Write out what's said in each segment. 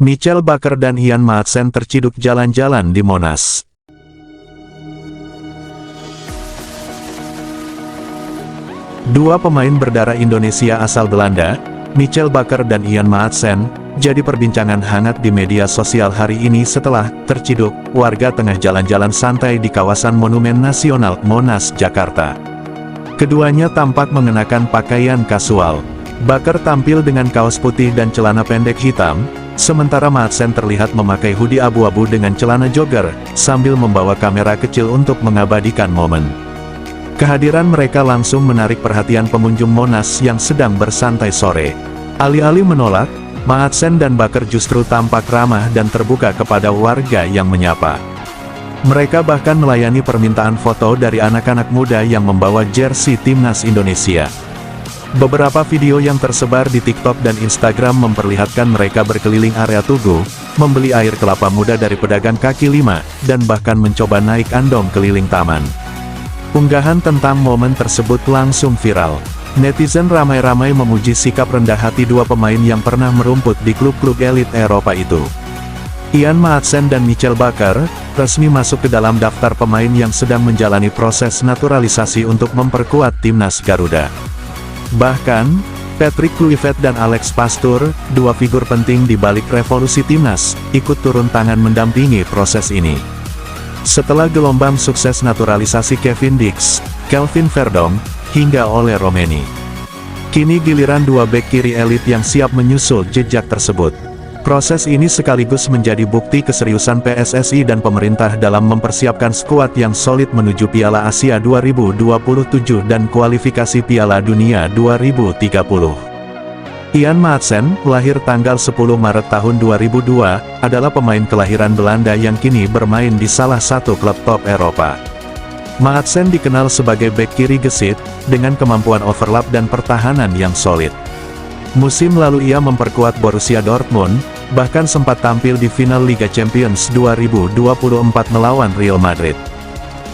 Michael Baker dan Ian Maatsen terciduk jalan-jalan di Monas. Dua pemain berdarah Indonesia asal Belanda, Michael Baker dan Ian Maatsen, jadi perbincangan hangat di media sosial hari ini setelah terciduk warga tengah jalan-jalan santai di kawasan Monumen Nasional, Monas, Jakarta. Keduanya tampak mengenakan pakaian kasual. Baker tampil dengan kaos putih dan celana pendek hitam, sementara Maatsen terlihat memakai hoodie abu-abu dengan celana jogger, sambil membawa kamera kecil untuk mengabadikan momen. Kehadiran mereka langsung menarik perhatian pengunjung Monas yang sedang bersantai sore. Alih-alih menolak, Maatsen dan Baker justru tampak ramah dan terbuka kepada warga yang menyapa. Mereka bahkan melayani permintaan foto dari anak-anak muda yang membawa jersey timnas Indonesia. Beberapa video yang tersebar di TikTok dan Instagram memperlihatkan mereka berkeliling area Tugu, membeli air kelapa muda dari pedagang kaki lima, dan bahkan mencoba naik andong keliling taman. Unggahan tentang momen tersebut langsung viral. Netizen ramai-ramai memuji sikap rendah hati dua pemain yang pernah merumput di klub-klub elit Eropa itu. Ian Maatsen dan Michael Baker resmi masuk ke dalam daftar pemain yang sedang menjalani proses naturalisasi untuk memperkuat timnas Garuda. Bahkan, Patrick Kluivert dan Alex Pastoor, dua figur penting di balik revolusi timnas, ikut turun tangan mendampingi proses ini. Setelah gelombang sukses naturalisasi Kevin Dix, Kelvin Verdong, hingga Ole Romeni, kini giliran dua bek kiri elit yang siap menyusul jejak tersebut. Proses ini sekaligus menjadi bukti keseriusan PSSI dan pemerintah dalam mempersiapkan skuad yang solid menuju Piala Asia 2027 dan kualifikasi Piala Dunia 2030. Ian Maatsen, lahir tanggal 10 Maret tahun 2002, adalah pemain kelahiran Belanda yang kini bermain di salah satu klub top Eropa. Maatsen dikenal sebagai bek kiri gesit, dengan kemampuan overlap dan pertahanan yang solid. Musim lalu ia memperkuat Borussia Dortmund, bahkan sempat tampil di final Liga Champions 2024 melawan Real Madrid.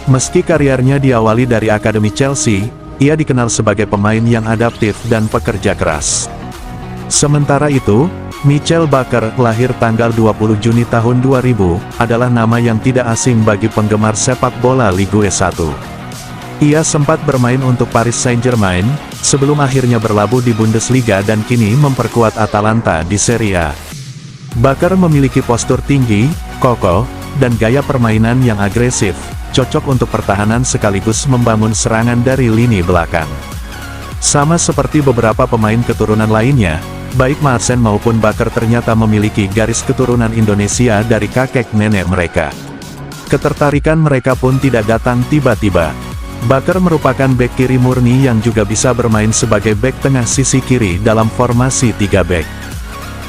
Meski karirnya diawali dari Akademi Chelsea, ia dikenal sebagai pemain yang adaptif dan pekerja keras. Sementara itu, Michael Baker, lahir tanggal 20 Juni tahun 2000, adalah nama yang tidak asing bagi penggemar sepak bola Ligue 1. Ia sempat bermain untuk Paris Saint-Germain, sebelum akhirnya berlabuh di Bundesliga dan kini memperkuat Atalanta di Serie A. Baker memiliki postur tinggi, kokoh, dan gaya permainan yang agresif, cocok untuk pertahanan sekaligus membangun serangan dari lini belakang. Sama seperti beberapa pemain keturunan lainnya, baik Maatsen maupun Baker ternyata memiliki garis keturunan Indonesia dari kakek nenek mereka. Ketertarikan mereka pun tidak datang tiba-tiba. Baker merupakan bek kiri murni yang juga bisa bermain sebagai bek tengah sisi kiri dalam formasi 3 bek.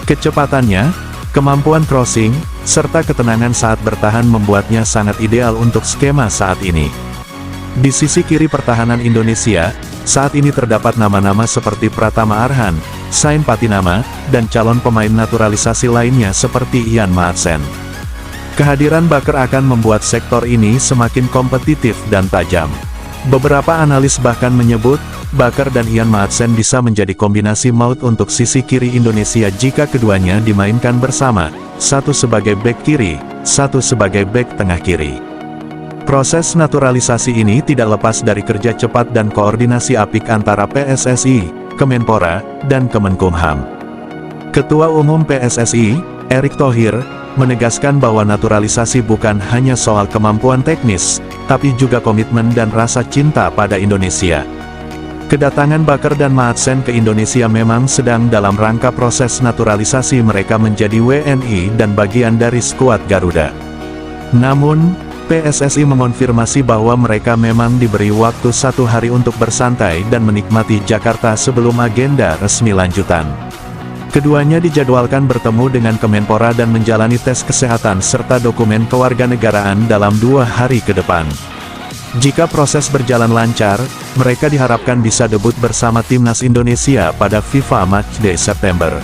Kecepatannya, kemampuan crossing, serta ketenangan saat bertahan membuatnya sangat ideal untuk skema saat ini. Di sisi kiri pertahanan Indonesia, saat ini terdapat nama-nama seperti Pratama Arhan, Sain Patinama, dan calon pemain naturalisasi lainnya seperti Ian Maatsen. Kehadiran Baker akan membuat sektor ini semakin kompetitif dan tajam. Beberapa analis bahkan menyebut, Baker dan Ian Maatsen bisa menjadi kombinasi maut untuk sisi kiri Indonesia jika keduanya dimainkan bersama, satu sebagai bek kiri, satu sebagai bek tengah kiri. Proses naturalisasi ini tidak lepas dari kerja cepat dan koordinasi apik antara PSSI, Kemenpora, dan Kemenkumham. Ketua Umum PSSI, Erick Thohir, menegaskan bahwa naturalisasi bukan hanya soal kemampuan teknis, tapi juga komitmen dan rasa cinta pada Indonesia. Kedatangan Baker dan Maatsen ke Indonesia memang sedang dalam rangka proses naturalisasi mereka menjadi WNI dan bagian dari skuad Garuda. Namun, PSSI mengonfirmasi bahwa mereka memang diberi waktu 1 hari untuk bersantai dan menikmati Jakarta sebelum agenda resmi lanjutan. Keduanya dijadwalkan bertemu dengan Kemenpora dan menjalani tes kesehatan serta dokumen kewarganegaraan dalam 2 hari ke depan. Jika proses berjalan lancar, mereka diharapkan bisa debut bersama timnas Indonesia pada FIFA Matchday September.